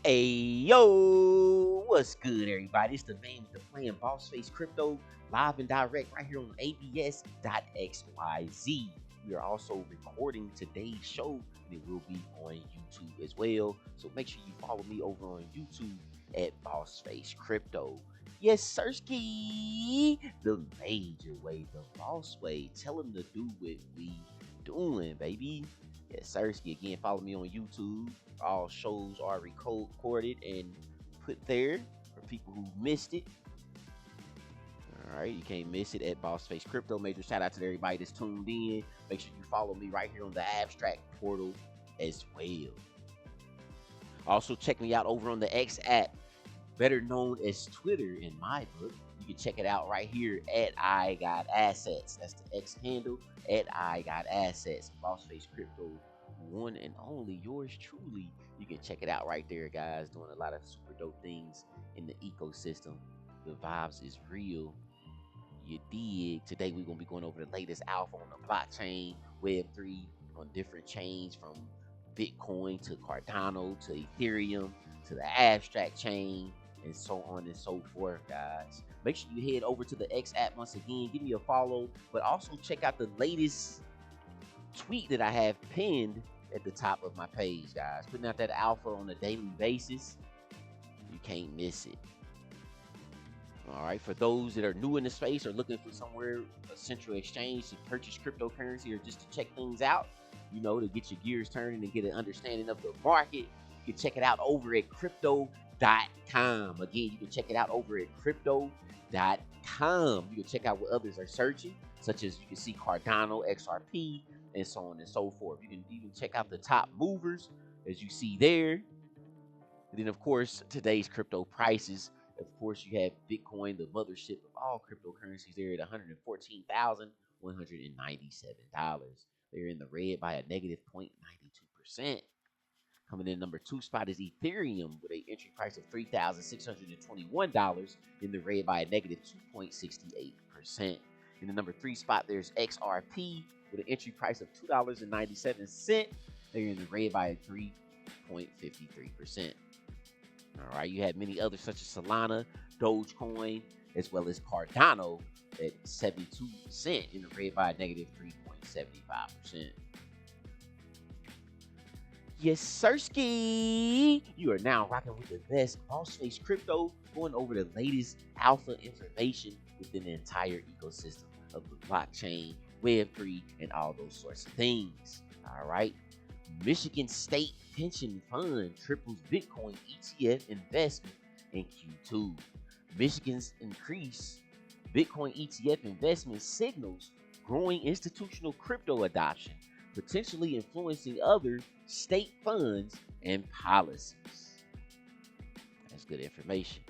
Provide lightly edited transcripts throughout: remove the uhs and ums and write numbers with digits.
Hey yo, what's good, everybody? It's the man with the plan, Bossface Crypto, live and direct right here on abs.xyz. We are also recording today's show, and it will be on YouTube as well. So make sure you follow me over on YouTube at Bossface Crypto. Yes, Sirski, the major way, the boss way. Tell them to do what we doing, baby. Yes, Sirski. Again, follow me on YouTube. All shows are recorded and put there for people who missed it. All right, you can't miss it at Bossface Crypto. Major shout out to everybody that's tuned in. Make sure you follow me right here on the Abstract portal as well. Also, check me out over on the X app, better known as Twitter in my book. You can check it out right here at I Got Assets. That's the X handle at I Got Assets. Bossface Crypto, one and only, yours truly. You can check it out right there, guys. Doing a lot of super dope things in the ecosystem. The vibes is real. You dig? Today we're gonna be going over the latest alpha on the blockchain, Web3, on different chains from Bitcoin to Cardano to Ethereum to the abstract chain, and so on and so forth, guys. Make sure you head over to the X app once again. Give me a follow, but also check out the latest tweet that I have pinned at the top of my page, guys. Putting out that alpha on a daily basis. You can't miss it. All right, for those that are new in the space or looking for somewhere, a central exchange to purchase cryptocurrency or just to check things out, you know, to get your gears turning and get an understanding of the market, you can check it out over at crypto.com. Again, you can check it out over at crypto.com. You can check out what others are searching, such as you can see Cardano, XRP, and so on and so forth. You can even check out the top movers as you see there. And then, of course, today's crypto prices. Of course, you have Bitcoin, the mothership of all cryptocurrencies, there at $114,197. They're in the red by a negative 0.92%. Coming in number 2 spot is Ethereum with an entry price of $3,621, in the red by a negative 2.68%. In the number 3 spot, there's XRP with an entry price of $2.97. They're in the red by a 3.53%. All right, you had many others such as Solana, Dogecoin, as well as Cardano at 72 cents, in the red by a negative 3.75%. Yes, Sirski. You are now rocking with the best Bossface Crypto, going over the latest alpha information within the entire ecosystem of the blockchain, Web3, and all those sorts of things. All right. Michigan State Pension Fund triples Bitcoin ETF investment in Q2. Michigan's increased Bitcoin ETF investment signals growing institutional crypto adoption, potentially influencing other state funds and policies. That's good information.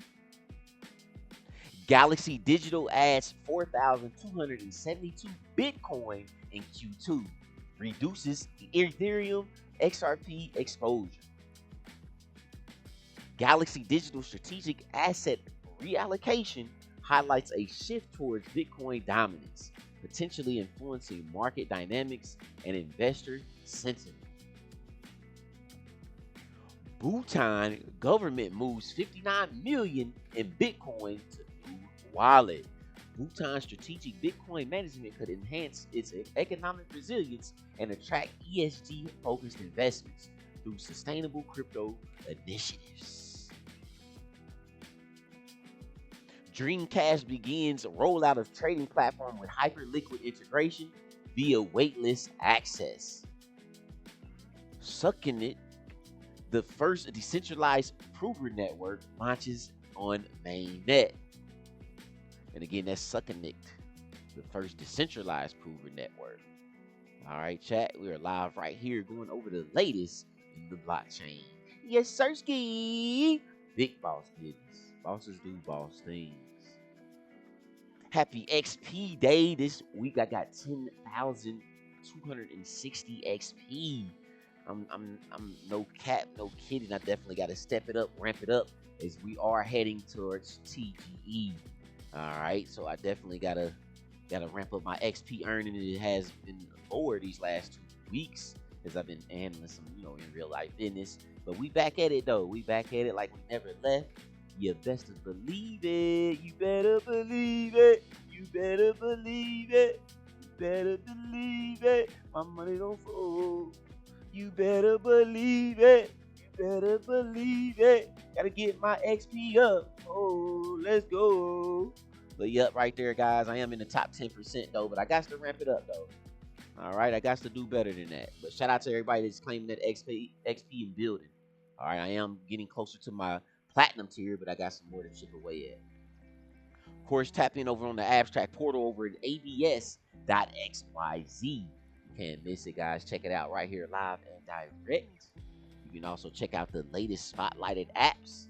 Galaxy Digital adds 4,272 Bitcoin in Q2, reduces Ethereum XRP exposure. Galaxy Digital strategic asset reallocation highlights a shift towards Bitcoin dominance, potentially influencing market dynamics and investor sentiment. Bhutan government moves 59 million in Bitcoin to new wallet. Bhutan's strategic Bitcoin management could enhance its economic resilience and attract ESG-focused investments through sustainable crypto initiatives. Dreamcast begins a rollout of trading platform with hyperliquid integration via waitlist access. Sucking it, the first decentralized prover network launches on mainnet. And again, that's Sucking It, the first decentralized prover network. All right, chat, we are live right here going over the latest in the blockchain. Yes, Sirski. Big boss business. Bosses do boss things. Happy XP day this week. I got 10,260 XP. I'm no cap, no kidding. I definitely got to step it up, ramp it up as we are heading towards TGE. All right, so I definitely gotta ramp up my XP earning. It has been lower these last 2 weeks as I've been handling some, in real life business But we back at it though. We back at it like we never left. You best to believe it. You better believe it. You better believe it. You better believe it. My money don't fold. You better believe it. You better believe it. Gotta get my XP up. Oh, let's go. But yep, right there, guys. I am in the top 10% though, but I got to ramp it up though. All right, I got to do better than that. But shout out to everybody that's claiming that XP and building. All right, I am getting closer to my platinum tier, but I got some more to chip away at. Of course, tap in over on the abstract portal over at abs.xyz. You can't miss it, guys. Check it out right here live and direct. You can also check out the latest spotlighted apps.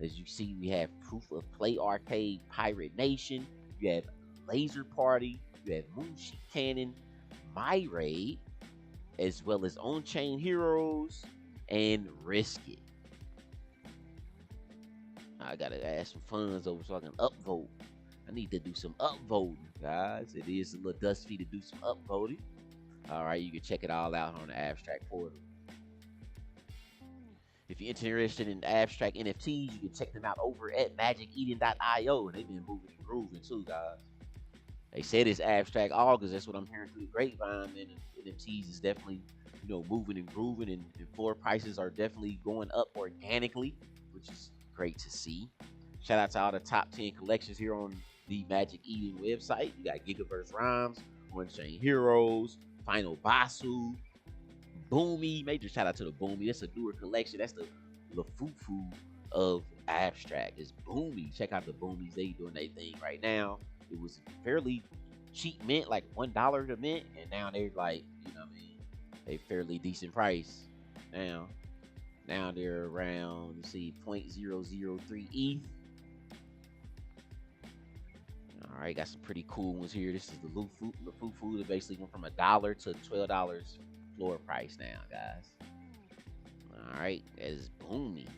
As you see, we have Proof of Play Arcade, Pirate Nation. You have Laser Party. You have Moonsheet Cannon, My Raid, as well as On-Chain Heroes and Risk It. I gotta add some funds over so I can upvote. I need to do some upvoting, guys. It is a little dusty to do some upvoting. All right, you can check it all out on the abstract portal. If you're interested in abstract NFTs, you can check them out over at magiceden.io. They've been moving and grooving too, guys. They said it's abstract August. That's what I'm hearing through the grapevine, man. NFTs is definitely, moving and grooving, and floor prices are definitely going up organically, which is great to see. Shout out to all the top 10 collections here on the Magic Eden website. You got Gigaverse Rhymes, On-Chain Heroes, Final Basu, Boomy. Major shout out to the Boomy. That's a newer collection. That's the Lafufu of abstract. It's Boomy. Check out the Boomies. They doing their thing right now. It was fairly cheap mint, like $1 a mint, and now they're like, a fairly decent price now. Now they're around, let's see, 0.003 ETH. All right, got some pretty cool ones here. This is the Lafufu. That basically went from $1 to $12 floor price now, guys. All right, that's Boomy.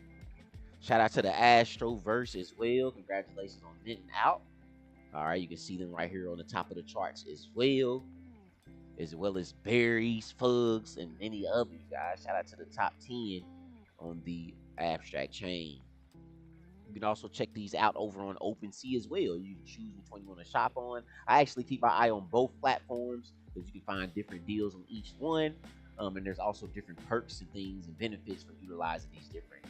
Shout out to the Astroverse as well. Congratulations on minting out. All right, you can see them right here on the top of the charts as well as Berries, Fugs, and many others, guys. Shout out to the top 10 on the abstract chain. You can also check these out over on Opensea as well. You can choose which one you want to shop on. I actually keep my eye on both platforms because you can find different deals on each one. And there's also different perks and things and benefits for utilizing these different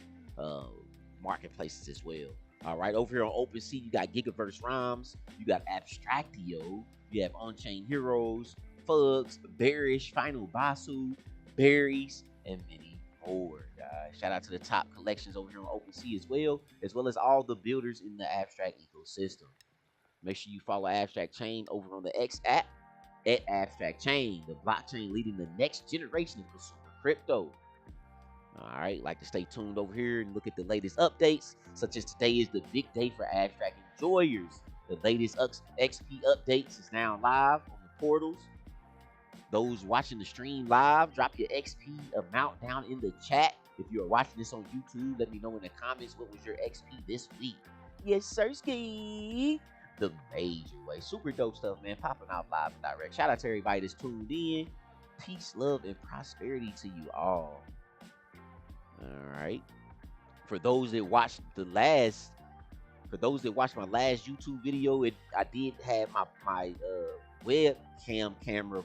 marketplaces as well. All right, over here on Opensea, you got Gigaverse Rhymes, you got Abstractio, you have On-Chain Heroes, Fugs, Bearish, Final Basu, Berries, and many more, guys. Shout out to the top collections over here on Opensea as well as all the builders in the abstract ecosystem. Make sure you follow Abstract Chain over on the X app at Abstract Chain, the blockchain leading the next generation of consumer crypto. All right, like to stay tuned over here and look at the latest updates, such as today is the big day for abstract enjoyers. The latest XP updates is now live on the portals. Those watching the stream live, drop your XP amount down in the chat. If you're watching this on YouTube, let me know in the comments what was your XP this week. Yes, sirski. The major way. Super dope stuff, man. Popping out live and direct. Shout out to everybody that's tuned in. Peace, love, and prosperity to you all. All right. For those that watched my last YouTube video, I did have my webcam camera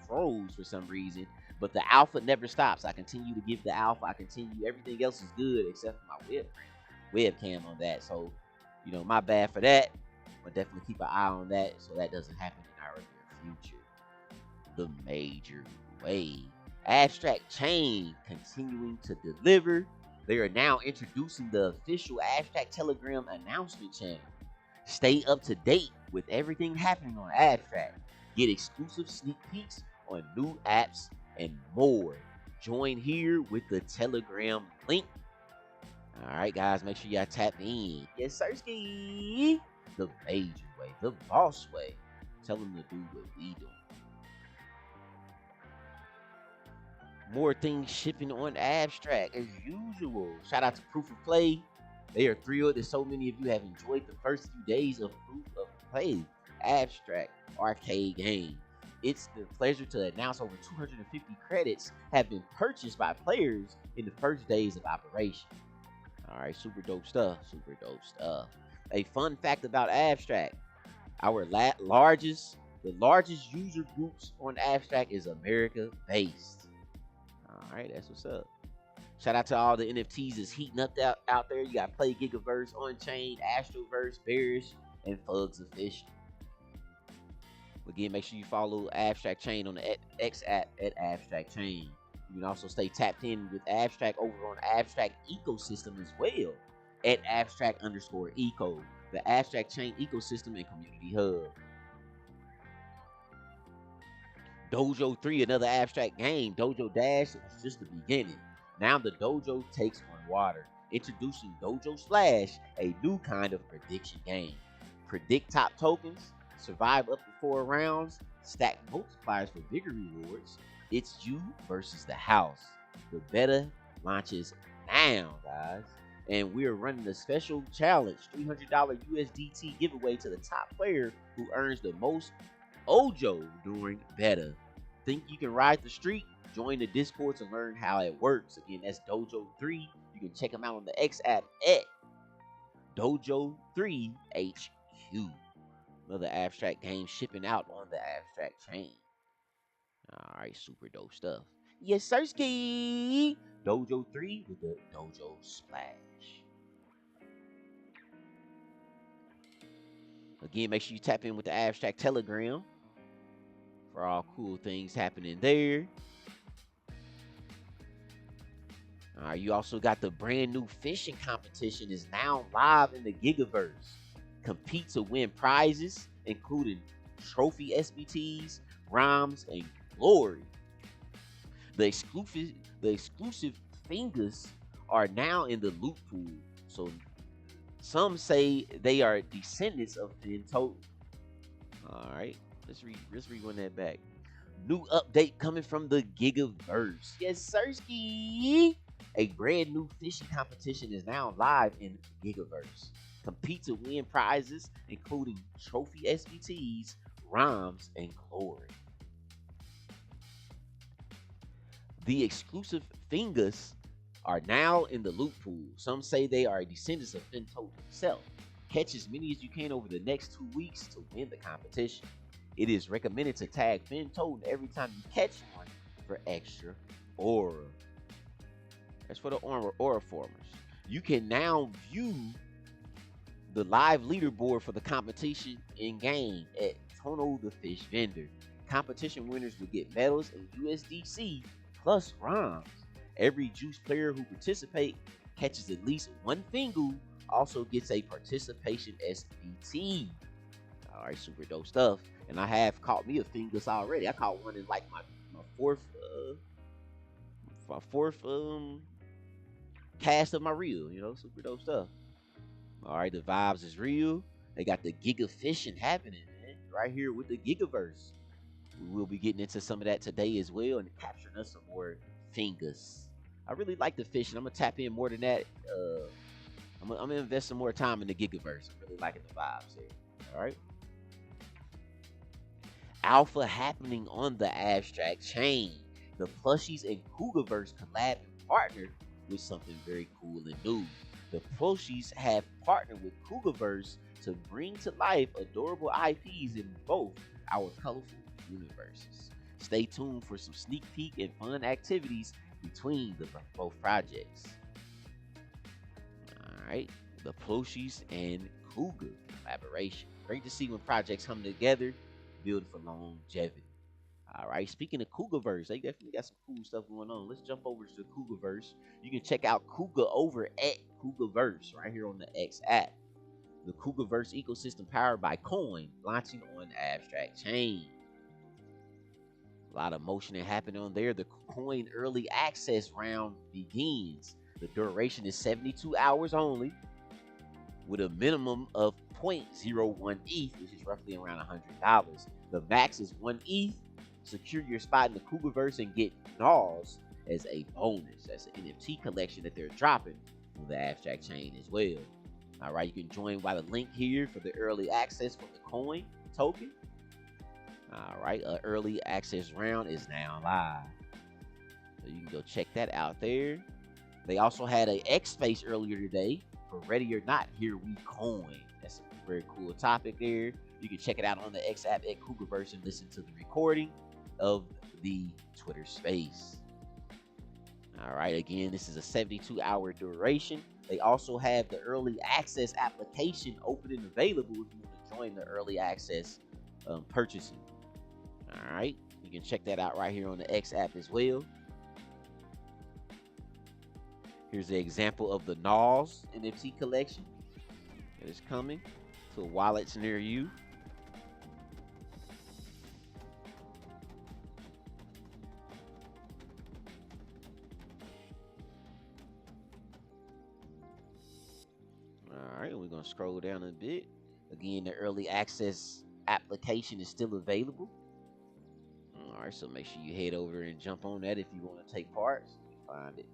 froze for some reason, but the alpha never stops. I continue to give the alpha. Everything else is good except for my webcam on that. So, my bad for that. But definitely keep an eye on that so that doesn't happen in our near future. The major way. Abstract Chain continuing to deliver. They are now introducing the official Abstract Telegram announcement channel. Stay up to date with everything happening on Abstract. Get exclusive sneak peeks on new apps and more. Join here with the Telegram link. All right, guys, make sure y'all tap in. Yes, sirski. The major way, the boss way. Tell them to do what we do. More things shipping on Abstract as usual. Shout out to Proof of Play. They are thrilled that so many of you have enjoyed the first few days of Proof of Play Abstract arcade game. it's the pleasure to announce over 250 credits have been purchased by players in the first days of operation. All right, super dope stuff. Super dope stuff. A fun fact about Abstract: our the largest user groups on Abstract is America based. All right, that's what's up. Shout out to all the NFTs that's heating up out there. You got Play Gigaverse, On Chain, Astroverse, Bearish, and Fugs Official. Again, make sure you follow Abstract Chain on the X app at Abstract Chain. You can also stay tapped in with Abstract over on Abstract Ecosystem as well at Abstract_Eco, the Abstract Chain Ecosystem and Community Hub. Dojo 3, another Abstract game. Dojo Dash is just the beginning. Now the Dojo takes on water. Introducing Dojo Slash, a new kind of prediction game. Predict top tokens, survive up to 4 rounds, stack multipliers for bigger rewards. It's you versus the house. The beta launches now, guys. And we're running a special challenge, $300 USDT giveaway to the top player who earns the most Ojo during beta. Think you can ride the street? Join the Discord to learn how it works. Again, that's Dojo 3. You can check them out on the X app at Dojo 3 HQ. Another Abstract game shipping out on the Abstract chain. All right, super dope stuff. Yes, sirski. Dojo 3 with the Dojo Splash. Again, make sure you tap in with the Abstract Telegram for all cool things happening there. All right, you also got the brand new fishing competition is now live in the Gigaverse. Compete to win prizes, including trophy SBTs, rhymes, and glory. The exclusive fingers are now in the loot pool, so some say they are descendants of Flint. All right, let's rerun that back. New update coming from the Gigaverse. Yes, sirski. A brand new fishing competition is now live in Gigaverse. Compete to win prizes, including trophy SBTs, rhymes, and glory. The exclusive fingers are now in the loot pool. Some say they are descendants of Flint himself. Catch as many as you can over the next 2 weeks to win the competition. It is recommended to tag Flint every time you catch one for extra aura. That's for the aura formers. You can now view the live leaderboard for the competition in game at Eternl the Fish Vendor. Competition winners will get medals and USDC plus rhymes. Every Juice player who participates catches at least one Fingu also gets a participation SBT. All right, super dope stuff. And I have caught me a Fingus already. I caught one in like my fourth cast of my reel. You know, super dope stuff. All right, the vibes is real. They got the Giga fishing happening, man, right here with the Gigaverse. We will be getting into some of that today as well and capturing us some more fingers. I really like the fishing. I'm gonna tap in more than that. I'm gonna invest some more time in the Gigaverse. I'm really liking the vibes here. All right. Alpha happening on the Abstract chain. The plushies and Cougaverse collab and partnered with something very cool and new. The plushies have partnered with Cougaverse to bring to life adorable IPs in both our colorful universes. Stay tuned for some sneak peek and fun activities between both projects. All right, the plushies and Cougar collaboration. Great to see when projects come together, build for longevity. All right, speaking of Cougaverse, they definitely got some cool stuff going on. Let's jump over to the Cougaverse. You can check out Cougar over at Cougaverse right here on the X app. The Cougaverse ecosystem powered by Coin, launching on Abstract Chain. A lot of motion happening on there. The Coin early access round begins. The duration is 72 hours only, with a minimum of 0.01 ETH, which is roughly around $100. The max is 1 ETH. Secure your spot in the Cougaverse and get Gnaws as a bonus. That's an NFT collection that they're dropping on the Abstract chain as well. All right, you can join by the link here for the early access for the Coin token. All right, an early access round is now live. So you can go check that out there. They also had a X space earlier today for Ready or Not, Here We Coin. That's a very cool topic there. You can check it out on the X app at Cougarverse and listen to the recording of the Twitter space. All right, again, this is a 72-hour duration. They also have the early access application open and available if you want to join the early access purchasing. All right, you can check that out right here on the X app as well. Here's an example of the NALS NFT collection that is coming to wallets near you. All right, we're going to scroll down a bit. Again, the early access application is still available. All right, so make sure you head over and jump on that if you want to take part. Find it.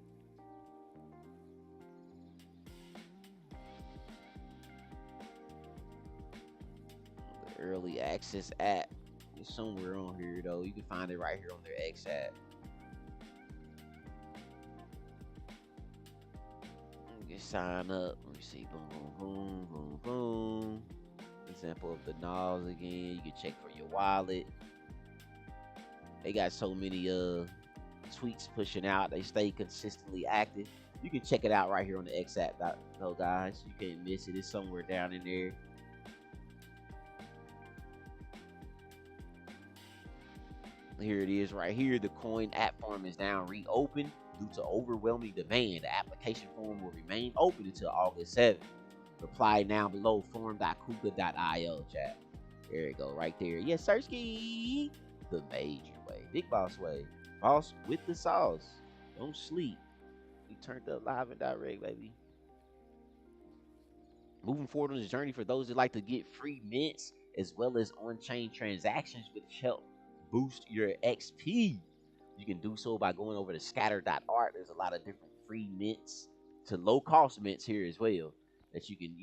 The early access app is somewhere on here, though. You can find it right here on their X app. You can sign up. Let me see. Boom, boom, boom, boom, boom. Example of the NALS again. You can check for your wallet. They got so many tweets pushing out. They stay consistently active. You can check it out right here on the X app, though, guys. You can't miss it. It's somewhere down in there. Here it is right here. The coin app form is now reopened due to overwhelming demand. The application form will remain open until August 7th. Reply now below form.kuga.io, chat. There you go, right there. Yes, Sirski. The major way. Big boss way. Boss with the sauce. Don't sleep. We turned up live and direct, baby. Moving forward on this journey for those that like to get free mints as well as on-chain transactions which help boost your XP. You can do so by going over to scatter.art. There's a lot of different free mints to low-cost mints here as well that you can,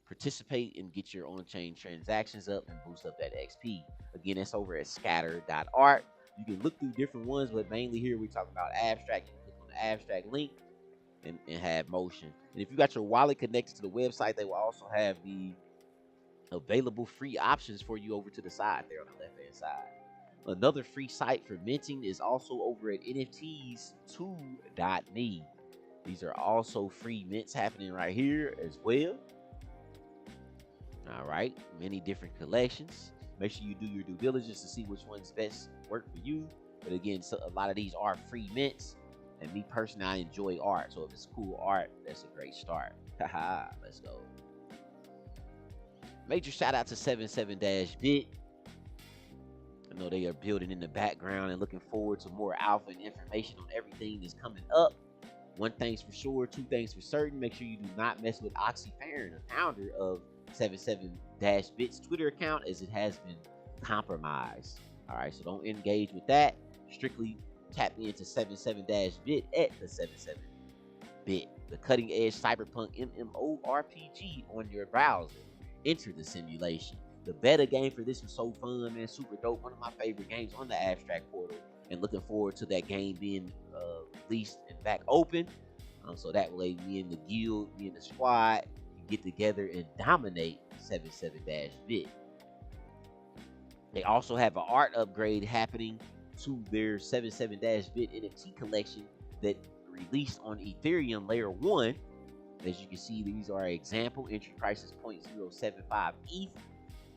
participate and get your on-chain transactions up and boost up that XP. Again, that's over at scatter.art. You can look through different ones, but mainly here we're talking about abstract. You can click on the abstract link and have motion. And if you got your wallet connected to the website, they will also have the available free options for you over to the side there on the left-hand side. Another free site for minting is also over at nfts.tools.me. These are also free mints happening right here as well. All right, many different collections. Make sure you do your due diligence to see which ones best work for you. But again, so a lot of these are free mints. And me personally, I enjoy art. So if it's cool art, that's a great start. Haha, let's go. Major shout out to 77-bit. I know they are building in the background and looking forward to more alpha and information on everything that's coming up. One thing's for sure, two things for certain. Make sure you do not mess with Oxy Farron, the founder of 77-bit's Twitter account, as it has been compromised. All right, so don't engage with that. Strictly tap into 77-bit at the 77-bit, the cutting edge cyberpunk MMORPG on your browser. Enter the simulation. The beta game for this was so fun, man, super dope. One of my favorite games on the abstract portal, and looking forward to that game being released and back open. So that way, me and the guild, me and the squad can get together and dominate 77-bit. They also have an art upgrade happening to their 77-bit NFT collection that released on Ethereum layer 1. As you can see, these are an example. Entry price is 0.075 ETH.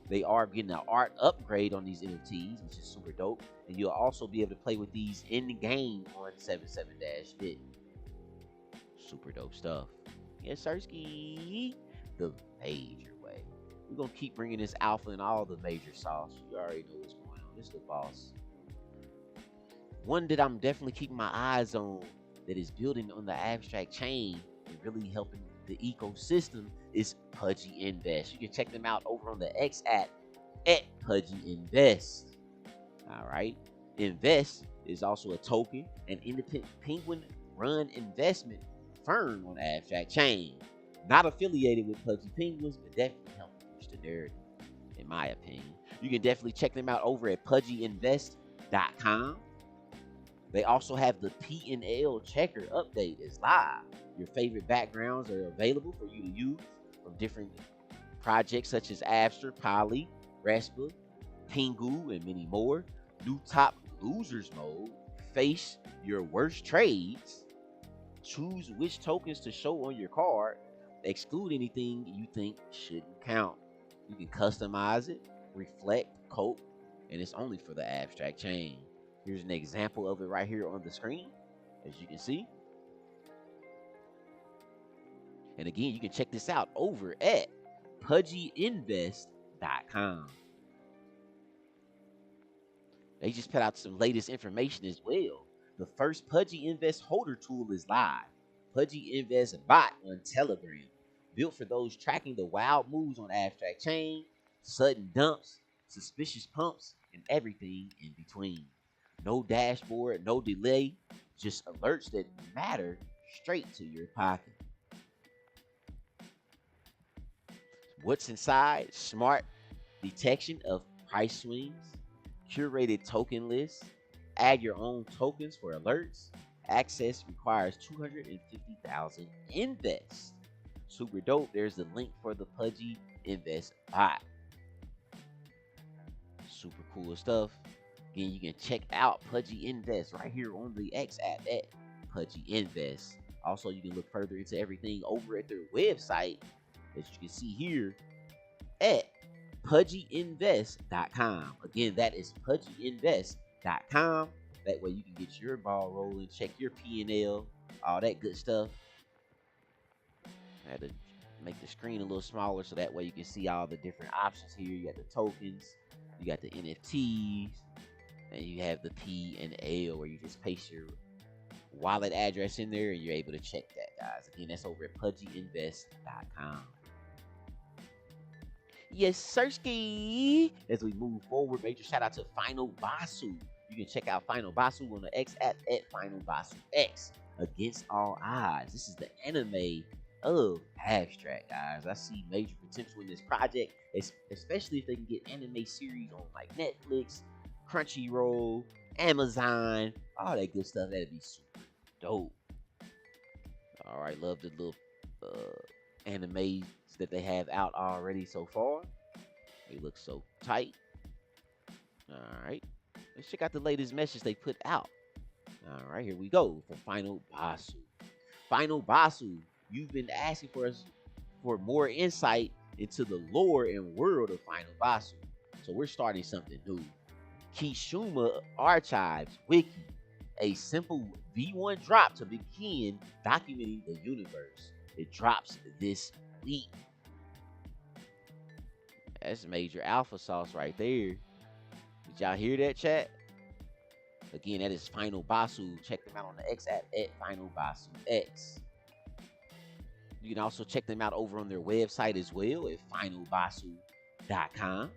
They are getting an art upgrade on these NFTs, which is super dope. And you'll also be able to play with these in the game on 77-bit. Super dope stuff. Yes, Sirski. The major way. We're going to keep bringing this alpha and all the major sauce. You already know what's going on. This is the boss. One that I'm definitely keeping my eyes on that is building on the abstract chain and really helping the ecosystem is Pudgy Invest. You can check them out over on the X app at Pudgy Invest. All right. Invest is also a token, an independent penguin run investment firm on the abstract chain. Not affiliated with Pudgy Penguins, but definitely helping push the narrative, in my opinion. You can definitely check them out over at pudgyinvest.com. They also have the P&L checker update is live. Your favorite backgrounds are available for you to use from different projects such as Abster, Poly, Raspa, Pingu, and many more. New top losers mode. Face your worst trades. Choose which tokens to show on your card. Exclude anything you think shouldn't count. You can customize it, reflect, cope, and it's only for the abstract chain. Here's an example of it right here on the screen, as you can see. And again, you can check this out over at pudgyinvest.com. They just put out some latest information as well. The first Pudgy Invest holder tool is live. Pudgy Invest bot on Telegram. Built for those tracking the wild moves on abstract chain, sudden dumps, suspicious pumps, and everything in between. No dashboard, no delay, just alerts that matter straight to your pocket. What's inside? Smart detection of price swings, curated token lists, add your own tokens for alerts. Access requires 250,000 invest. Super dope. There's the link for the Pudgy Invest bot. Super cool stuff. Again, you can check out Pudgy Invest right here on the X app at Pudgy Invest. Also, you can look further into everything over at their website, as you can see here, at pudgyinvest.com. Again, that is pudgyinvest.com. That way you can get your ball rolling, check your P&L, all that good stuff. I had to make the screen a little smaller so that way you can see all the different options here. You got the tokens, you got the NFTs, and you have the P&L where you just paste your wallet address in there and you're able to check that, guys. Again, that's over at pudgyinvest.com. Yes, Sirski. As we move forward, major shout out to Final Basu. You can check out Final Basu on the X app at Final Basu X. Against All Odds. This is the anime of abstract, guys. I see major potential in this project, especially if they can get anime series on like Netflix, Crunchyroll, Amazon, all that good stuff. That'd be super dope. All right, love the little animes that they have out already so far. They look so tight. All right, let's check out the latest message they put out. All right, here we go for Final Basu. Final Basu, you've been asking for us for more insight into the lore and world of Final Basu. So we're starting something new. Kishuma Archives Wiki, a simple V1 drop to begin documenting the universe. It drops this week. That's major alpha sauce right there. Did y'all hear that, chat? Again, that is Final Basu. Check them out on the X app at Final Basu X. You can also check them out over on their website as well at finalbasu.com.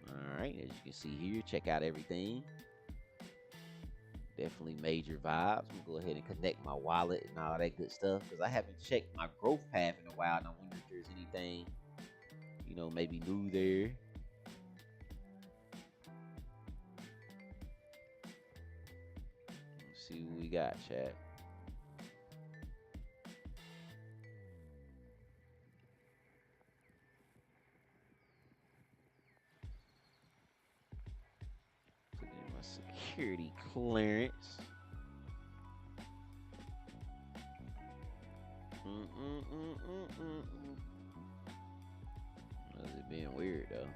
All right, as you can see here, check out everything. Definitely major vibes. I'm gonna go ahead and connect my wallet and all that good stuff because I haven't checked my growth path in a while, and I wonder if there's anything, you know, maybe new there. Let's see what we got, chat. Put in my security clearance. That's it being weird though.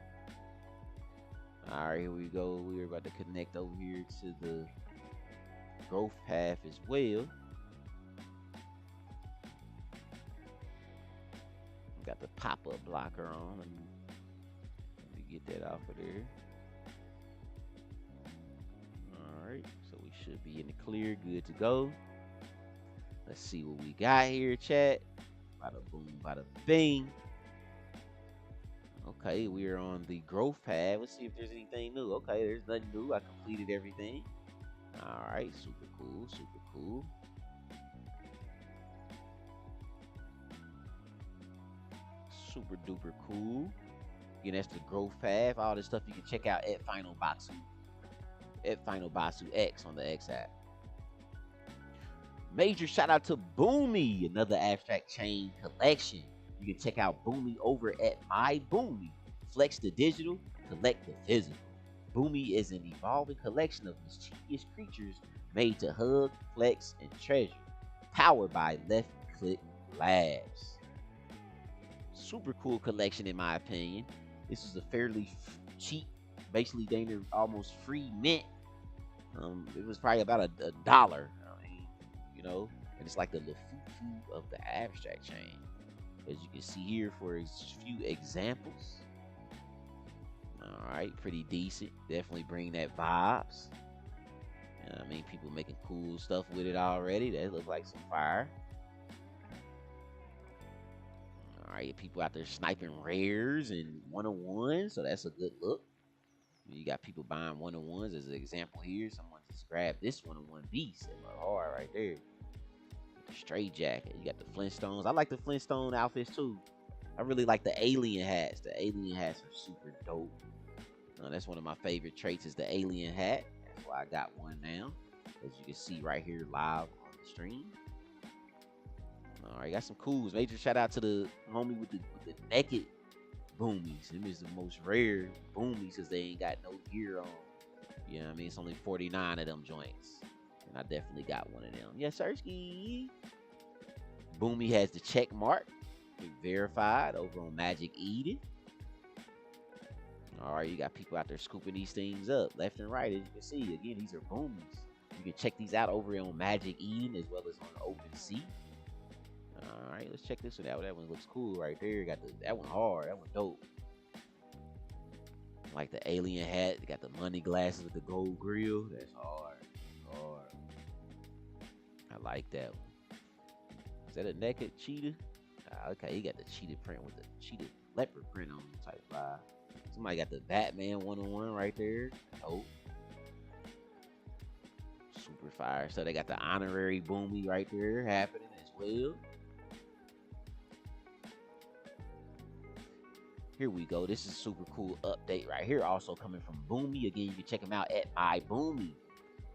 All right, here we go. We're about to connect over here to the growth path as well. Got the pop-up blocker on. Let me get that off of there. All right, so we should be in the clear, good to go. Let's see what we got here, chat. Bada boom, bada bing. Okay, we are on the growth path. Let's see if there's anything new. Okay, there's nothing new. I completed everything. All right, super cool, super cool. Super duper cool. Again, that's the growth path. All this stuff you can check out at Final Basu X on the X app. Major shout out to Boomy, another abstract chain collection. You can check out Boomy over at My Boomy. Flex the digital, collect the physical. Boomy is an evolving collection of mischievous creatures made to hug, flex, and treasure. Powered by Left Click Labs. Super cool collection in my opinion. This is a fairly cheap, basically danger almost free mint. It was probably about a dollar. You know, and it's like the lafufu of the abstract chain, as you can see here for a few examples. All right, pretty decent. Definitely bring that vibes. I mean, people making cool stuff with it already. That looks like some fire. All right, people out there sniping rares and one-on-ones, so that's a good look. You got people buying one-on-ones as an example here. Someone just grabbed this one-on-one beast. Hard right there. The straight jacket. You got the Flintstones. I like the Flintstone outfits too. I really like the alien hats. The alien hats are super dope. That's one of my favorite traits is the alien hat. That's why I got one now. As you can see right here live on the stream. All right, got some cools. Major shout out to the homie with the naked boomies. Them is the most rare boomies because they ain't got no gear on. You know what I mean? It's only 49 of them joints. And I definitely got one of them. Yes, Sirski. Boomy has the check mark. Verified over on Magic Eden. All right, you got people out there scooping these things up left and right. As you can see, again, these are boomies. You can check these out over on Magic Eden as well as on Opensea. All right, let's check this one out. That one looks cool right there. Got that one hard. That one dope. Like the alien hat. They got the money glasses with the gold grill. That's hard. Hard. I like that one. Is that a naked cheetah? Okay, he got the cheetah print with the cheetah leopard print on type 5. Somebody got the Batman one-on-one right there. Dope. Super fire. So they got the honorary Boomy right there happening as well. Here we go. This is a super cool update right here. Also coming from Boomy. Again, you can check them out at My Boomy.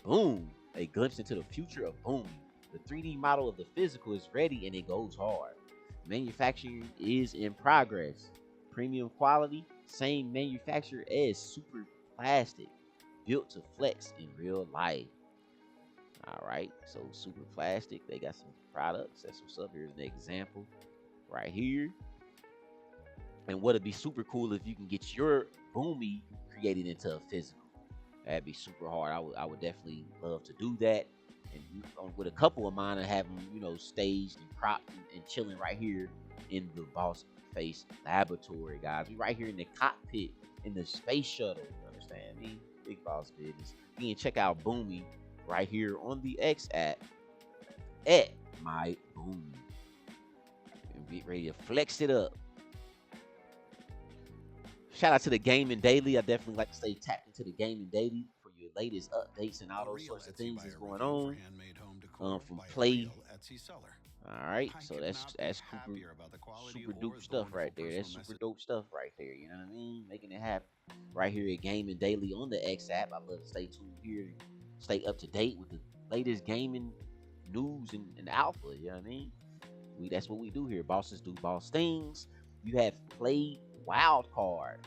Boom. A glimpse into the future of Boomy. The 3D model of the physical is ready and it goes hard. Manufacturing is in progress. Premium quality, same manufacturer as Super Plastic. Built to flex in real life. Alright, so Super Plastic, they got some products. That's what's up. Here's an example right here. And what'd be super cool if you can get your Boomy created into a physical. That'd be super hard. I would definitely love to do that. And with a couple of mine, I have them, you know, staged and cropped and chilling right here in the Bossface laboratory, guys. We right here in the cockpit in the space shuttle. You understand me? Big boss business. You can check out Boomy right here on the X app at My Boomy. And get ready to flex it up. Shout out to the Gaming Daily. I definitely like to stay tapped into the Gaming Daily for your latest updates and all those sorts of things that's going on. From Play. All right, so that's super dope stuff right there. That's super dope stuff right there. You know what I mean? Making it happen right here at Gaming Daily on the X app. I love to stay tuned here and stay up to date with the latest gaming news and alpha. You know what I mean? That's what we do here. Bosses do boss things. You have Play Wildcard.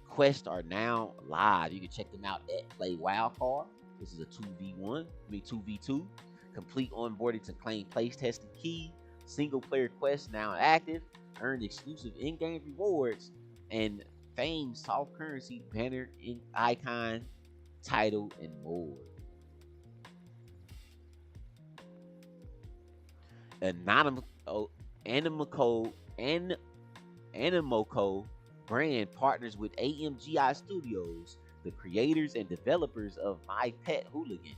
Quests are now live. You can check them out at Play Wildcard. This is a 2v2. Complete onboarding to claim place testing key. Single player quests now active. Earn exclusive in-game rewards and fame soft currency banner in icon, title, and more. Animoco brand partners with AMGI Studios, the creators and developers of My Pet Hooligan.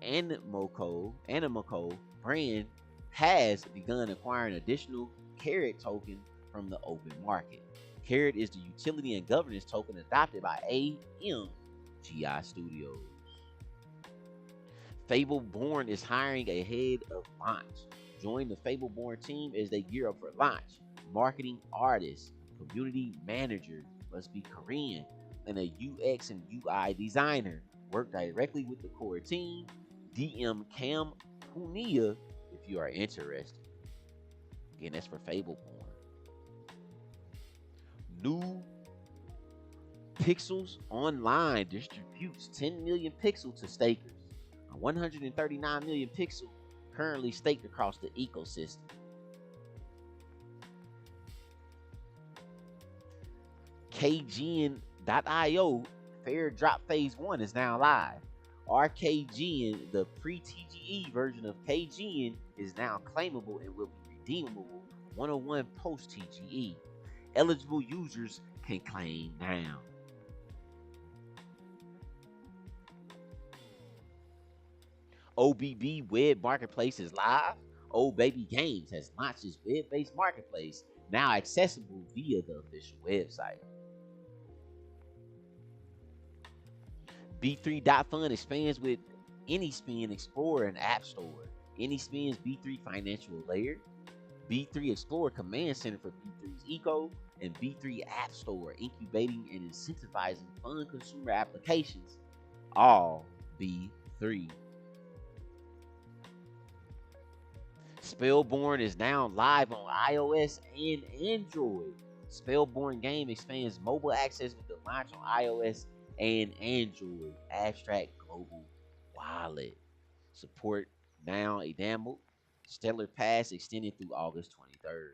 Animoco brand has begun acquiring additional Carrot token from the open market. Carrot is the utility and governance token adopted by AMGI Studios. Fableborn is hiring ahead of launch. Join the Fableborn team as they gear up for launch. Marketing artists, Community manager must be Korean, and a UX and UI designer work directly with the core team. DM Cam Punia if you are interested. Again, that's for Fableborn. New Pixels Online distributes 10 million pixel to stakers. 139 million pixel currently staked across the ecosystem. KGN.io fair drop phase 1 is now live. RKGN, the pre-TGE version of KGN, is now claimable and will be redeemable 101 post-TGE. Eligible users can claim now. OBB Web Marketplace is live. Old Baby Games has launched its web-based marketplace, now accessible via the official website. B3.fun expands with AnySpin Explorer and App Store. AnySpin's B3 financial layer, B3 Explorer Command Center for B3's Eco, and B3 App Store incubating and incentivizing fun consumer applications, all B3. Spellborn is now live on iOS and Android. Spellborn game expands mobile access with the launch on iOS and Android. Abstract Global Wallet. Support now enabled. Stellar Pass extended through August 23rd.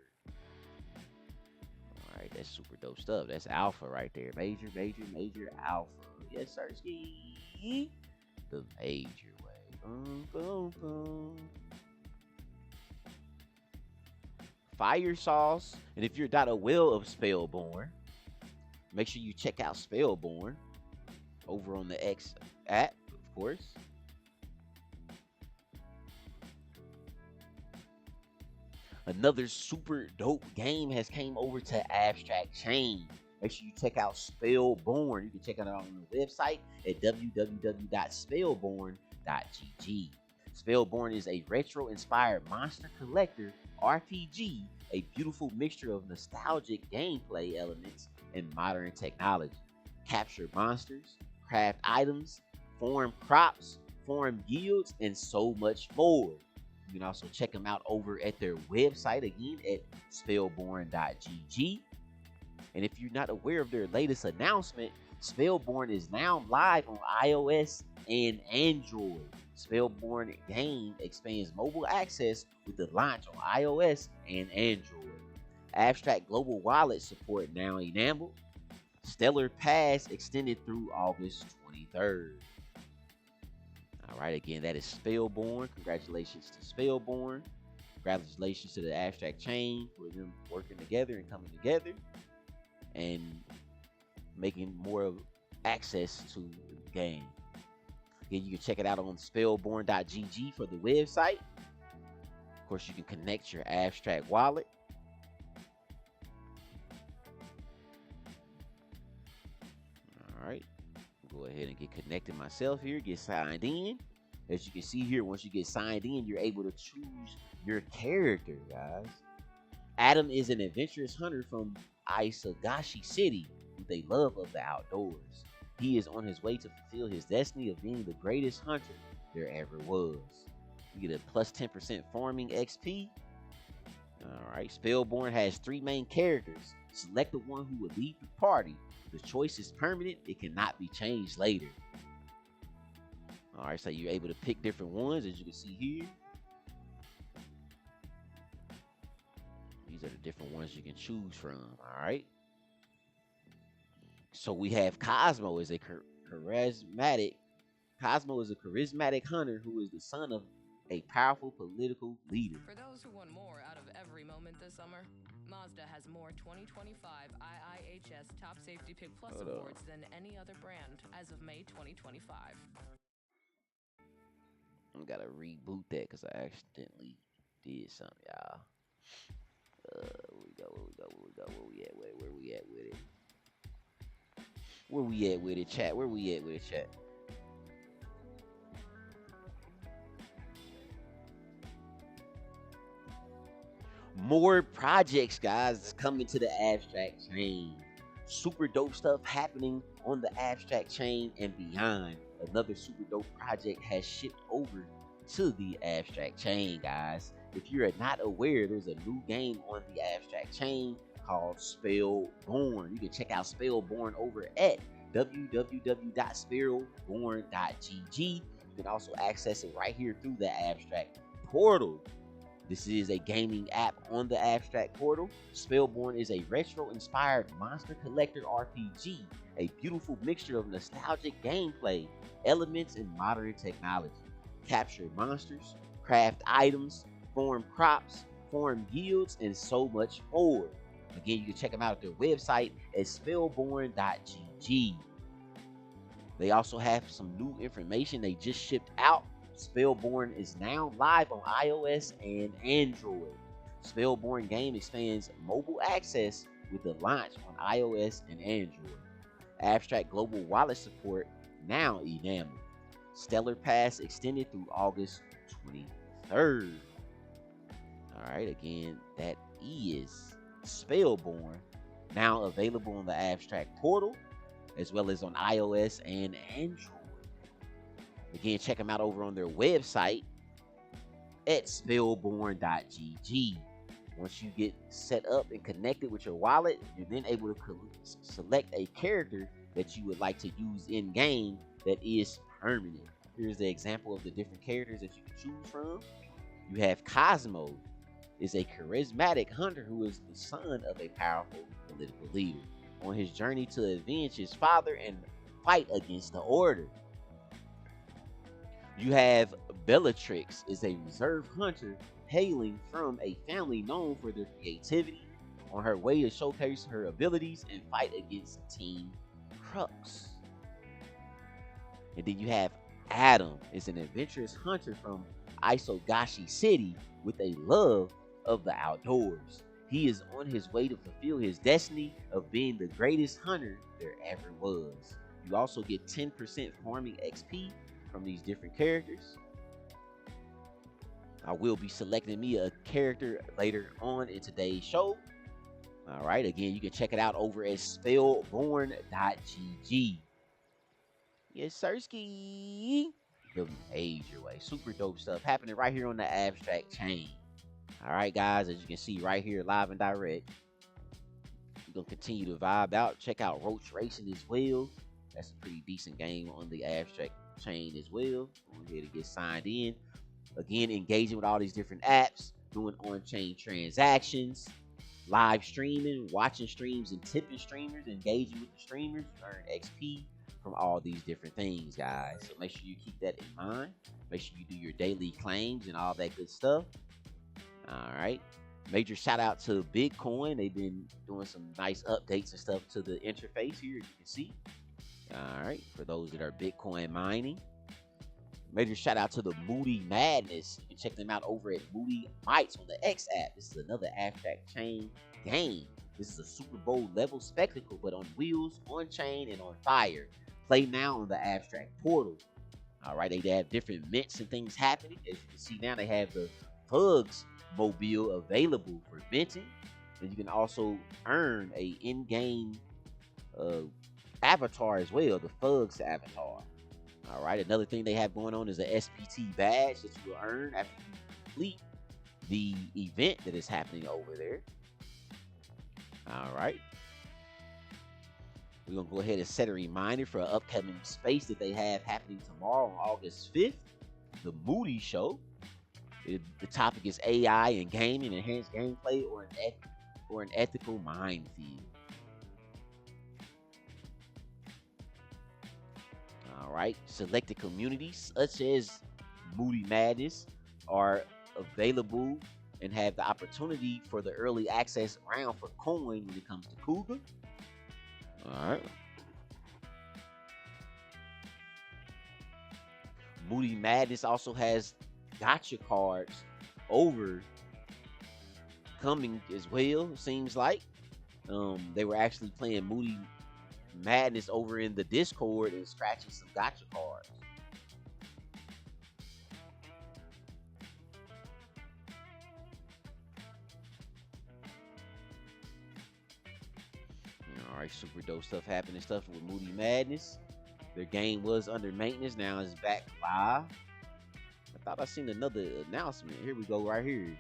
Alright, that's super dope stuff. That's alpha right there. Major alpha. Yes, sir. Ski. The major way. Boom, boom, boom. Fire Sauce. And if you're not aware of Spellborn, make sure you check out Spellborn over on the X app, of course. Another super dope game has came over to Abstract Chain. Make sure you check out Spellborn. You can check it out on the website at www.spellborn.gg. Spellborn is a retro-inspired monster collector RPG, a beautiful mixture of nostalgic gameplay elements and modern technology. Capture monsters, craft items, form crops, form guilds, and so much more. You can also check them out over at their website again at spellborn.gg. And if you're not aware of their latest announcement, Spellborn is now live on iOS and Android. Spellborn game expands mobile access with the launch on iOS and Android. Abstract Global Wallet support now enabled. Stellar Pass extended through August 23rd. Alright, again, that is Spellborn. Congratulations to Spellborn. Congratulations to the Abstract Chain for them working together and coming together and making more of access to the game. Again, you can check it out on spellborn.gg for the website. Of course, you can connect your Abstract wallet. All right, go ahead and get connected myself here, get signed in. As you can see here, once you get signed in, you're able to choose your character, guys. Adam is an adventurous hunter from Isagashi City with a love of the outdoors. He is on his way to fulfill his destiny of being the greatest hunter there ever was. You get a plus 10% farming XP. Alright, Spellborn has 3 main characters. Select the one who will lead the party. The choice is permanent, it cannot be changed later. Alright, so you're able to pick different ones, as you can see here. These are the different ones you can choose from, alright? So we have Cosmo is a charismatic hunter who is the son of a powerful political leader. For those who want more out of every moment this summer, Mazda has more 2025 IIHS Top Safety Pick Plus awards than any other brand as of May 2025. I gotta reboot that because I accidentally did something, y'all. Where we at with it? Where we at with it, chat? Where we at with it, chat? More projects, guys, coming to the abstract chain. Super dope stuff happening on the abstract chain and beyond. Another super dope project has shipped over to the abstract chain, guys. If you're not aware, there's a new game on the abstract chain called Spellborn. You can check out Spellborn over at www.spellborn.gg. You can also access it right here through the abstract portal. This is a gaming app on the abstract portal. Spellborn is a retro-inspired monster collector RPG, a beautiful mixture of nostalgic gameplay, elements, and modern technology. Capture monsters, craft items, form crops, form guilds, and so much more. Again, you can check them out at their website at spellborn.gg. They also have some new information they just shipped out. Spellborn is now live on iOS and Android. Spellborn game expands mobile access with the launch on iOS and Android. Abstract global wallet support now enabled. Stellar Pass extended through August 23rd. Alright, again, that is Spellborn, now available on the abstract portal as well as on iOS and Android. Again, check them out over on their website at spellborn.gg. Once you get set up and connected with your wallet, you're then able to select a character that you would like to use in game that is permanent. Here's the example of the different characters that you can choose from. You have Cosmo, is a charismatic hunter who is the son of a powerful political leader on his journey to avenge his father and fight against the order. You have Bellatrix, is a reserve hunter hailing from a family known for their creativity, on her way to showcase her abilities and fight against Team Crux. And then you have Adam, is an adventurous hunter from Isogashi City with a love of the outdoors. He is on his way to fulfill his destiny of being the greatest hunter there ever was. You also get 10% farming XP from these different characters. I will be selecting me a character later on in today's show. All right, again, you can check it out over at spellborn.gg. Yes, sirski. Building major way. Super dope stuff happening right here on the abstract chain. All right, guys, as you can see right here, live and direct. We're going to continue to vibe out. Check out Roach Racing as well. That's a pretty decent game on the abstract chain as well. We're here to get signed in. Again, engaging with all these different apps, doing on-chain transactions, live streaming, watching streams and tipping streamers, engaging with the streamers, earn XP from all these different things, guys. So make sure you keep that in mind. Make sure you do your daily claims and all that good stuff. All right. Major shout out to Bitcoin. They've been doing some nice updates and stuff to the interface here, as you can see. All right. For those that are Bitcoin mining. Major shout out to the Moody Madness. You can check them out over at Moody Mites on the X app. This is another abstract chain game. This is a Super Bowl level spectacle, but on wheels, on chain, and on fire. Play now on the abstract portal. All right. They have different mints and things happening. As you can see now, they have the Thugs mobile available for minting, and you can also earn a in-game avatar as well, the Thugs avatar. All right, another thing they have going on is a SPT badge that you will earn after you complete the event that is happening over there. All right, we're gonna go ahead and set a reminder for an upcoming space that they have happening tomorrow on August 5th, the Moody Show. The topic is AI and gaming, enhanced gameplay, or an ethical minefield. All right, selected communities such as Moody Madness are available and have the opportunity for the early access round for coin when it comes to Cougar. All right. Moody Madness also has gotcha cards over coming as well, seems like. They were actually playing Moody Madness over in the Discord and scratching some gotcha cards. All right, super dope stuff happening. Stuff with Moody Madness. Their game was under maintenance. Now it's back live. I thought I seen another announcement. Here we go, right here.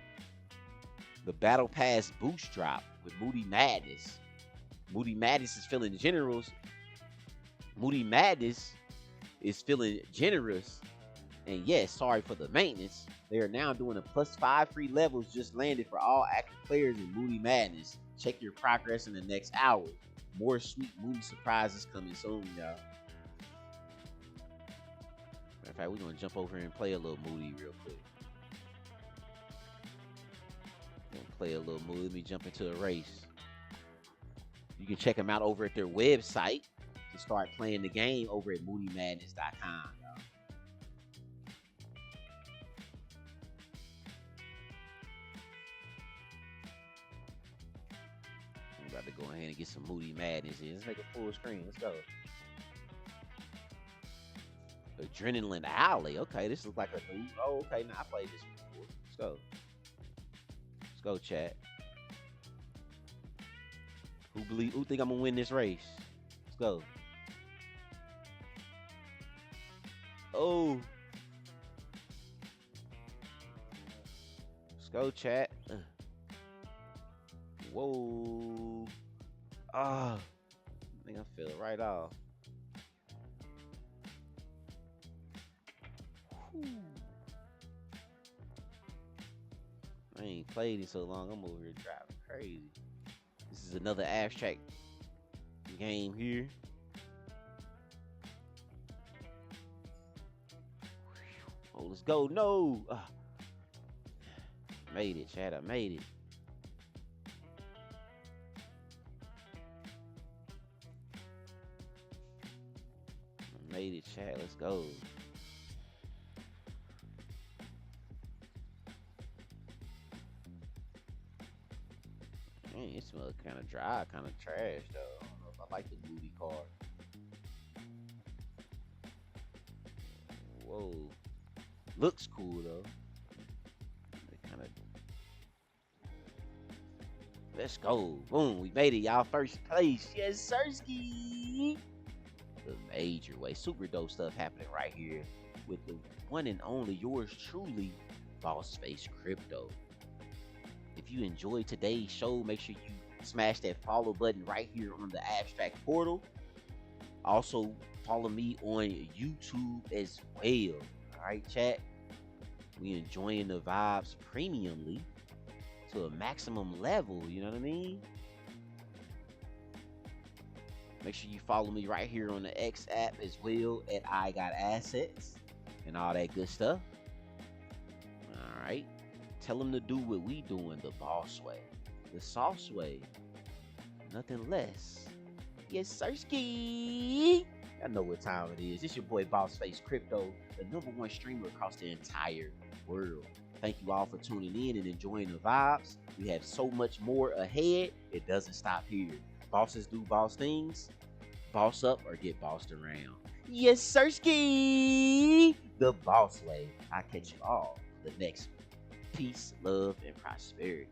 The Battle Pass boost drop with Moody Madness. Moody Madness is feeling generous. Moody Madness is feeling generous. And yes, sorry for the maintenance. They are now doing a +5 free levels just landed for all active players in Moody Madness. Check your progress in the next hour. More sweet Moody surprises coming soon, y'all. Matter of fact, we're going to jump over here and play a little Moody real quick. Play a little Moody. Let me jump into a race. You can check them out over at their website to start playing the game over at moodymadness.com. I'm about to go ahead and get some Moody Madness in. Let's make a full screen. Let's go. Adrenaline Alley. Okay, this looks like a new. Oh, okay. Now I played this before. Let's go. Let's go, chat. Who think I'm gonna win this race? Let's go. Oh. Let's go, chat. Whoa. Ah. I think I fell right off. Whew. I ain't played it so long. I'm over here driving crazy. This is another abstract game here. Oh, let's go. No. Made it, Chad. I made it. I made it, Chad. Let's go. Dang, it smells kind of dry, kind of trash, though. I don't know if I like the Moody card. Whoa. Looks cool, though. It kind of... Let's go. Boom. We made it, y'all. First place. Yes, Sirski. The major way. Super dope stuff happening right here with the one and only yours truly, Bossface Crypto. If you enjoyed today's show, make sure you smash that follow button right here on the Abstract portal. Also, follow me on YouTube as well. All right, chat. We enjoying the vibes premiumly to a maximum level. You know what I mean? Make sure you follow me right here on the X app as well at I Got Assets and all that good stuff. All right. Tell them to do what we doing the boss way, the sauce way, nothing less. Yes, Sirski. I know what time it is. It's your boy Bossface Crypto, the #1 streamer across the entire world. Thank you all for tuning in and enjoying the vibes. We have so much more ahead. It doesn't stop here. Bosses do boss things. Boss up or get bossed around. Yes, Sirski. The boss way. I catch you all the next one. Peace, love, and prosperity.